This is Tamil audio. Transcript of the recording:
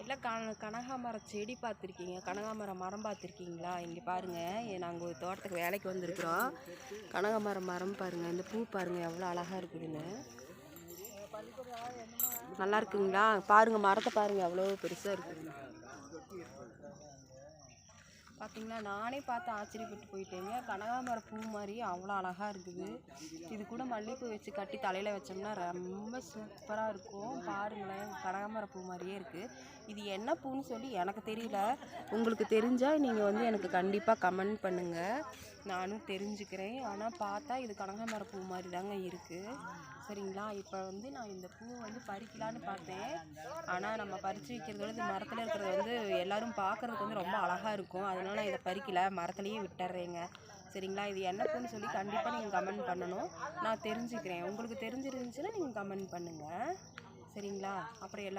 இல்லை கனகாமரம் செடி பார்த்துருக்கீங்க, கனகாமரம் மரம் பார்த்துருக்கீங்களா? இங்கே பாருங்கள், நாங்கள் ஒரு தோட்டத்துக்கு வேலைக்கு வந்திருக்கிறோம். கனகாமரம் மரம் பாருங்கள், இந்த பூ பாருங்கள் எவ்வளோ அழகாக இருக்குதுன்னு. நல்லா இருக்குங்களா? பாருங்கள், மரத்தை பாருங்கள் எவ்வளோ பெருசாக இருக்குது. பார்த்தீங்களா, நானே பார்த்து ஆச்சரியப்பட்டு போயிட்டேங்க. கனகாமரம் பூ மாதிரி அவ்வளோ அழகாக இருக்குது. இது கூட மல்லிகைப்பூ வச்சு கட்டி தலையில் வச்சோம்னா ரொம்ப சூப்பராக இருக்கும். பாருங்களேன், கனகாமரம் பூ மாதிரியே இருக்குது. இது என்ன பூன்னு சொல்லி எனக்கு தெரியல. உங்களுக்கு தெரிஞ்சால் நீங்கள் எனக்கு கண்டிப்பாக கமெண்ட் பண்ணுங்கள், நானும் தெரிஞ்சுக்கிறேன். ஆனால் பார்த்தா இது கனகாமரம் பூ மாதிரி தாங்க இருக்குது. சரிங்களா? இப்போ நான் இந்த பூவை பறிக்கலான்னு பார்த்தேன். ஆனால் நம்ம பறித்து வைக்கிறதோட இந்த மரத்தில் இருக்கிறது எல்லோரும் பார்க்குறதுக்கு ரொம்ப அழகாக இருக்கும். அதனால் நான் இதை பறிக்கலை, மரத்துலேயே விட்டுறேங்க. சரிங்களா? இது என்ன பூன்னு சொல்லி கண்டிப்பாக நீங்கள் கமெண்ட் பண்ணணும், நான் தெரிஞ்சுக்கிறேன். உங்களுக்கு தெரிஞ்சிருந்துச்சுன்னா நீங்கள் கமெண்ட் பண்ணுங்கள். சரிங்களா? அப்புறம் எல்லோரும்